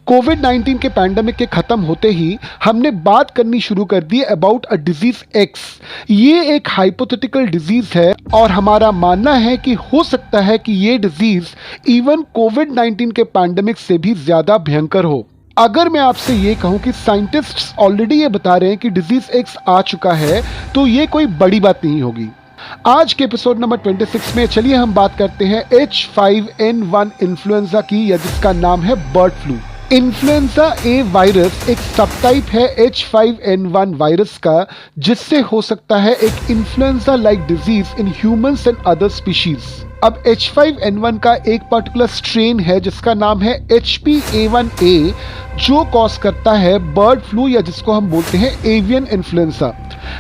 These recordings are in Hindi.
कोविड-19 के पैंडेमिक के खत्म होते ही हमने बात करनी शुरू कर दी अबाउट अ डिजीज एक्स। ये एक हाइपोथेटिकल डिजीज है और हमारा मानना है कि हो सकता है कि ये डिजीज इवन कोविड-19 के पैंडेमिक से भी ज्यादा भयंकर हो। अगर मैं आपसे ये कहूं कि साइंटिस्ट्स ऑलरेडी ये बता रहे हैं कि डिजीज एक्स आ चुका है, तो ये कोई बड़ी बात नहीं होगी। आज के एपिसोड नंबर 26 में चलिए हम बात करते हैं H5N1 इन्फ्लुएंजा की, या जिसका नाम है बर्ड फ्लू। इन्फ्लुएंजा ए वायरस एक सबटाइप है H5N1 वायरस का, जिससे हो सकता है एक influenza like disease in humans and other species. अब H5N1 का एक पर्टिकुलर स्ट्रेन है जिसका नाम है HPA1A, जो कॉज करता है बर्ड फ्लू, या जिसको हम बोलते हैं एवियन इन्फ्लुएंजा।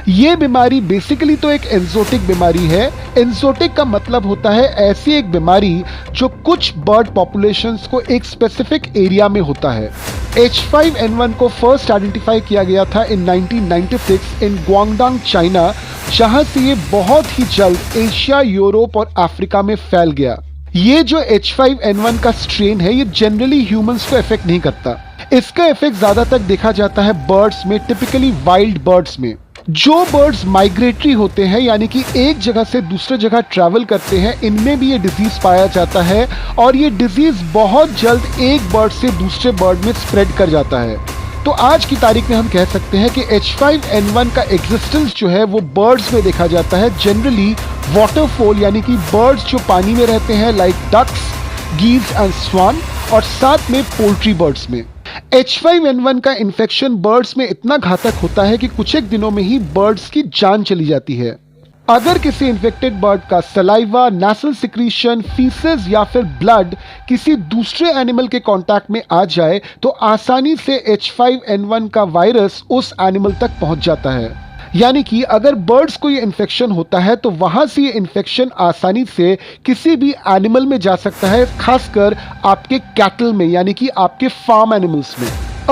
ये बीमारी बेसिकली तो एक एंजोटिक बीमारी है। एंजोटिक का मतलब होता है ऐसी एक बीमारी जो कुछ बर्ड पॉपुलेशंस को एक स्पेसिफिक एरिया में होता है। H5N1 को फर्स्ट आइडेंटिफाई किया गया था इन 1996 इन ग्वांगडोंग, चाइना, जहां से ये बहुत ही जल्द एशिया, यूरोप और अफ्रीका में फैल गया। ये जो H5N1 का स्ट्रेन है, ये जनरली ह्यूमंस को इफेक्ट नहीं करता। इसका इफेक्ट ज्यादातर देखा जाता है बर्ड्स में, टिपिकली वाइल्ड बर्ड्स में। जो बर्ड्स माइग्रेटरी होते हैं, यानी कि एक जगह से दूसरे जगह ट्रैवल करते हैं, इनमें भी ये डिजीज पाया जाता है और ये डिजीज बहुत जल्द एक बर्ड से दूसरे बर्ड में स्प्रेड कर जाता है। तो आज की तारीख में हम कह सकते हैं कि H5N1 का एग्जिस्टेंस जो है वो बर्ड्स में देखा जाता है, जनरली वाटरफॉल, यानी कि बर्ड्स जो पानी में रहते हैं, लाइक डक्स, गीज एंड स्वान, और साथ में पोल्ट्री बर्ड्स में। H5N1 का इन्फेक्शन बर्ड्स में इतना घातक होता है कि कुछ एक दिनों में ही बर्ड्स की जान चली जाती है। अगर किसी इन्फेक्टेड बर्ड का सलाइवा, नेसल सिक्रीशन, फीसेस या फिर ब्लड किसी दूसरे एनिमल के कांटेक्ट में आ जाए, तो आसानी से H5N1 का वायरस उस एनिमल तक पहुंच जाता है। यानी कि अगर बर्ड्स को ये इन्फेक्शन होता है तो वहां से ये इन्फेक्शन आसानी से किसी भी एनिमल में जा सकता है, खासकर आपके कैटल में, यानी कि आपके फार्म एनिमल्स में।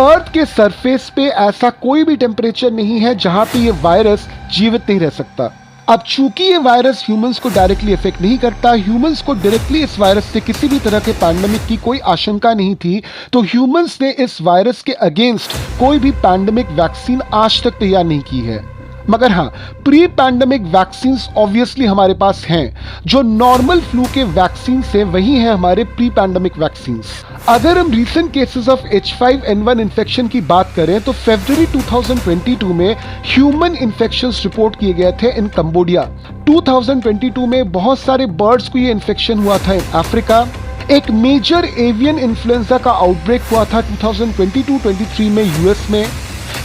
अर्थ के सरफेस पे ऐसा कोई भी टेम्परेचर नहीं है जहां पे ये वायरस जीवित नहीं रह सकता। अब चूंकि ये वायरस ह्यूमंस को डायरेक्टली इफेक्ट नहीं करता, ह्यूमंस को डायरेक्टली इस वायरस से किसी भी तरह के पैंडेमिक की कोई आशंका नहीं थी, तो ह्यूमंस ने इस वायरस के अगेंस्ट कोई भी पैंडेमिक वैक्सीन आज तक तैयार नहीं की है। मगर हाँ, प्री पैंडेमिक वैक्सीन ऑब्वियसली हमारे पास हैं। जो नॉर्मल फ्लू के वैक्सीन से वही है हमारे प्री पैंडेमिक वैक्सीन। अगर हम recent cases of H5N1 infection की बात करें तो फरवरी 2022 में ह्यूमन इन्फेक्शंस रिपोर्ट किए गए थे इन कंबोडिया। 2022 में बहुत सारे बर्ड्स को ये इन्फेक्शन हुआ था इन अफ्रीका। एक मेजर एवियन इन्फ्लुएंजा का आउटब्रेक हुआ था 2022-23 में यूएस में।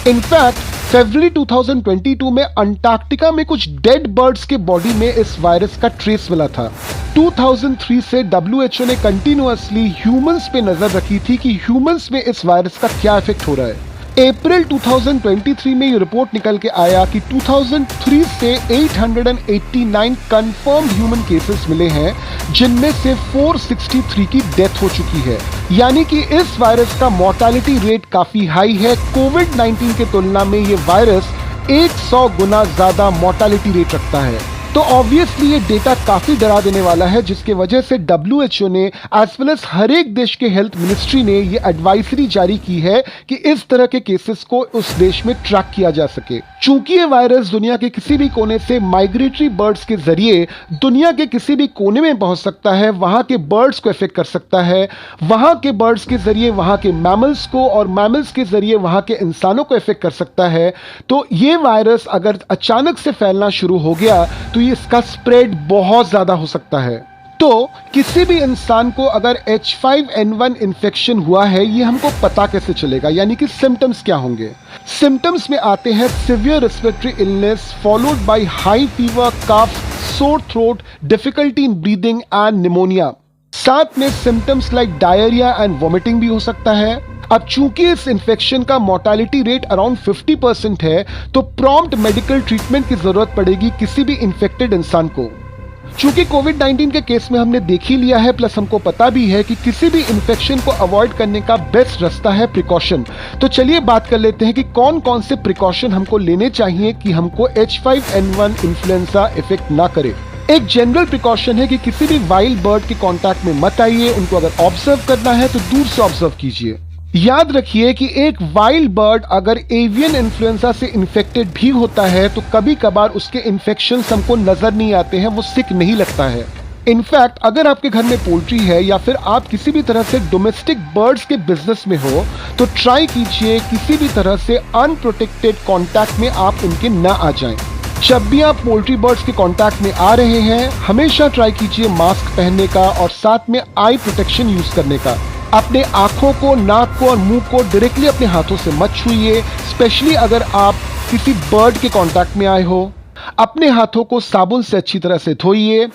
इनफैक्ट फरवरी 2022 में अंटार्कटिका में कुछ डेड बर्ड्स के बॉडी में इस वायरस का ट्रेस मिला था। 2003 से WHO ने कंटिन्यूअसली ह्यूमंस पे नजर रखी थी कि ह्यूमंस में इस वायरस का क्या इफेक्ट हो रहा है। अप्रैल 2023 में ये रिपोर्ट निकल के आया कि 2003 से 889 कंफर्म्ड ह्यूमन केसेस मिले हैं, जिनमें से 463 की डेथ हो चुकी है। यानी कि इस वायरस का मोर्टालिटी रेट काफी हाई है। कोविड-19 के तुलना में ये वायरस 100 गुना ज्यादा मोर्टालिटी रेट रखता है। तो ऑब्वियसली ये डेटा काफी डरा देने वाला है, जिसके वजह से WHO ने एज वेल एज हर एक देश के हेल्थ मिनिस्ट्री ने ये एडवाइजरी जारी की है कि इस तरह के केसेस को उस देश में ट्रैक किया जा सके। चूंकि ये वायरस दुनिया के किसी भी कोने से माइग्रेटरी बर्ड्स के जरिए दुनिया के किसी भी कोने में पहुंच सकता है, वहां के बर्ड्स को इफेक्ट कर सकता है, वहां के बर्ड्स के जरिए वहां के मैमल्स को, और मैमल्स के जरिए वहां के इंसानों को इफेक्ट कर सकता है, तो ये वायरस अगर अचानक से फैलना शुरू हो गया तो इसका स्प्रेड बहुत ज्यादा हो सकता है। तो किसी भी इंसान को अगर H5N1 इन्फेक्शन हुआ है, ये हमको पता कैसे चलेगा, यानी कि सिम्टम्स क्या होंगे। सिम्टम्स में आते हैं severe respiratory illness followed by high fever, cough, sore throat, difficulty in breathing and pneumonia. साथ में symptoms like diarrhoea and vomiting भी हो सकता है। अब चूंकि इस इन्फेक्शन का मोर्टालिटी रेट अराउंड 50% है, तो प्रॉम्प्ट मेडिकल ट्रीटमेंट की जरूरत पड़ेगी किसी भी इन्फेक्टेड इंसान को। चूंकि कोविड-19 के केस में हमने देख ही लिया है, प्लस हमको पता भी है कि किसी भी इन्फेक्शन को अवॉइड करने का बेस्ट रास्ता है प्रिकॉशन। तो चलिए बात कर लेते हैं कि कौन कौन से प्रिकॉशन हमको लेने चाहिए कि हमको H5N1 इन्फ्लुएंजा इफेक्ट ना करे। एक जनरल प्रिकॉशन है कि किसी भी वाइल्ड बर्ड के कांटेक्ट में मत आइए। उनको अगर ऑब्जर्व करना है तो दूर से ऑब्जर्व कीजिए। याद रखिए कि एक वाइल्ड बर्ड अगर एवियन इन्फ्लुएंजा से इन्फेक्टेड भी होता है तो कभी कभार उसके इन्फेक्शन हमको नजर नहीं आते हैं, वो सिक नहीं लगता है। इनफैक्ट अगर आपके घर में पोल्ट्री है या फिर आप किसी भी तरह से डोमेस्टिक बर्ड्स के बिजनेस में हो तो ट्राई कीजिए किसी भी तरह से अनप्रोटेक्टेड कांटेक्ट में आप उनके ना आ जाएं। जब भी आप पोल्ट्री बर्ड्स के कांटेक्ट में आ रहे हैं हमेशा ट्राई कीजिए मास्क पहनने का और साथ में आई प्रोटेक्शन यूज करने का। अपने आंखों को, नाक को और मुंह को डायरेक्टली अपने हाथों से मत छूइए, स्पेशली अगर आप किसी बर्ड के कांटेक्ट में आए हो। अपने हाथों को साबुन से अच्छी तरह से धोइए।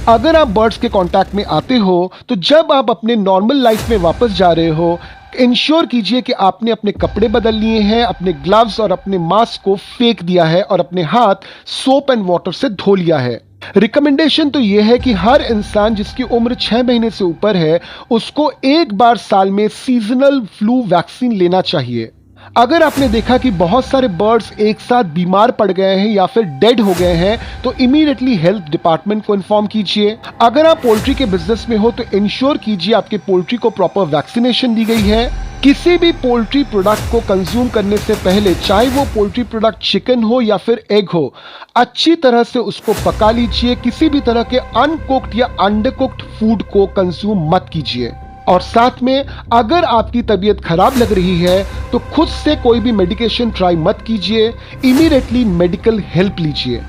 अगर आप बर्ड्स के कांटेक्ट में आते हो तो जब आप अपने नॉर्मल लाइफ में वापस जा रहे हो इंश्योर कीजिए कि आपने अपने कपड़े बदल लिए हैं, अपने ग्लव्स और अपने मास्क को फेंक दिया है और अपने हाथ सोप एंड वाटर से धो लिया है। रिकमेंडेशन तो यह है कि हर इंसान जिसकी उम्र 6 महीने से ऊपर है उसको एक बार साल में सीजनल फ्लू वैक्सीन लेना चाहिए। अगर आपने देखा कि बहुत सारे बर्ड्स एक साथ बीमार पड़ गए हैं या फिर डेड हो गए हैं तो इमीडिएटली हेल्थ डिपार्टमेंट को इन्फॉर्म कीजिए। अगर आप पोल्ट्री के बिजनेस में हो तो इंश्योर कीजिए आपके पोल्ट्री को प्रॉपर वैक्सीनेशन दी गई है। किसी भी पोल्ट्री प्रोडक्ट को कंज्यूम करने से पहले, चाहे वो पोल्ट्री प्रोडक्ट चिकन हो या फिर एग हो, अच्छी तरह से उसको पका लीजिए। किसी भी तरह के अनकुक्ड या अंडरकुक्ड फूड को कंज्यूम मत कीजिए। और साथ में अगर आपकी तबीयत खराब लग रही है तो खुद से कोई भी मेडिकेशन ट्राई मत कीजिए, इमीडिएटली मेडिकल हेल्प लीजिए।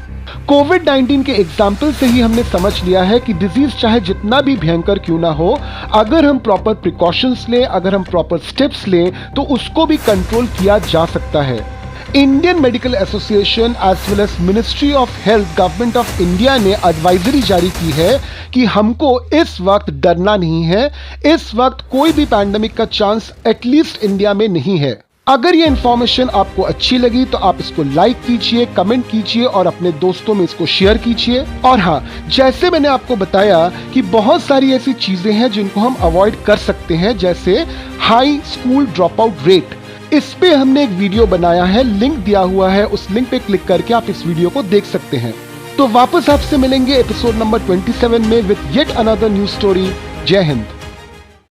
कोविड-19 के एग्जाम्पल से ही हमने समझ लिया है कि डिजीज चाहे जितना भी भयंकर क्यों ना हो, अगर हम प्रॉपर प्रिकॉशंस लें, अगर हम प्रॉपर स्टेप्स लें तो उसको भी कंट्रोल किया जा सकता है। Indian Medical Association as well as Ministry of Health Government of India ने एडवाइजरी जारी की है कि हमको इस वक्त डरना नहीं है। इस वक्त कोई भी पैंडेमिक का चांस एटलीस्ट इंडिया में नहीं है। अगर ये इंफॉर्मेशन आपको अच्छी लगी तो आप इसको लाइक कीजिए, कमेंट कीजिए और अपने दोस्तों में इसको शेयर कीजिए। और हाँ, जैसे मैंने आपको बताया कि बहुत सारी ऐसी चीजें हैं जिनको हम अवॉइड कर सकते हैं, जैसे high school drop out rate. इस पे हमने एक वीडियो बनाया है, लिंक दिया हुआ है, उस लिंक पे क्लिक करके आप इस वीडियो को देख सकते हैं। तो वापस आपसे मिलेंगे एपिसोड नंबर 27 में with yet another news story. जय हिंद।